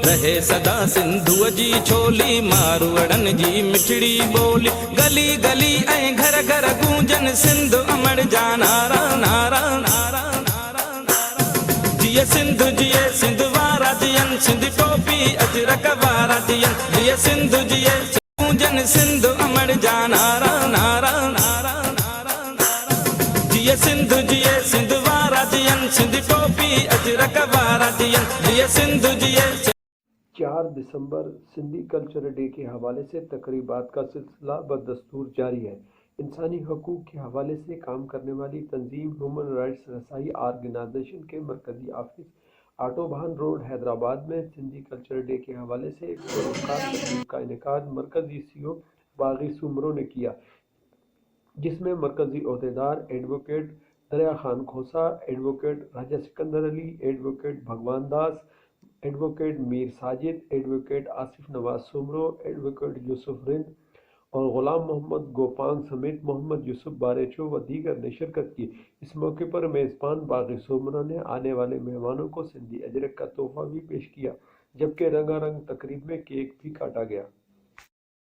रहे सदा सिंधु जी छोली, मारवड़न जी मिठड़ी बोली। गली गली ऐं घर घर गूंजन सिंधु अमर जा नारा नारा नारा नारा नारा। जिए सिंधु जिए सिंधु वारा जियन, सिंध टोपी अजरक वारा जियन। जिए सिंधु जिए गूंजन सिंधु अमर जा नारा नारा नारा नारा नारा। जिए सिंधु जिए सिंधु वारा जियन, सिंध टोपी अजरक वारा जियन। जिए सिंधु जिए। 4 दिसंबर सिंधी कल्चर डे के हवाले से तकरीबात का सिलसिला बदस्तूर जारी है। इंसानी हकूक़ के हवाले से काम करने वाली तंजीम ह्यूमन राइट्स रसाई आर्गेनाइजेशन के मरकजी ऑफिस आटोबान रोड हैदराबाद में सिंधी कल्चर डे के हवाले से एक पुरस्कार तकरीब का इनेकाद मरकजी CEO बागी सुमरो ने किया, जिसमें मरकजी ओहदेदार advocate Dariya Khan Khosa, advocate Raja Sikandar Ali, advocate Bhagwan Das, advocate Mir Sajid, advocate Asif Nawaz Soomro, advocate Yousuf Rind और गुलाम मोहम्मद गोपांग समेत मोहम्मद यूसुफ बारेचो व दीगर ने शिरकत की। इस मौके पर मेज़बान बागी सुमरो ने आने वाले मेहमानों को सिंधी अजरक का तोहफा भी पेश किया, जबकि रंगारंग तकरीब में केक भी काटा गया।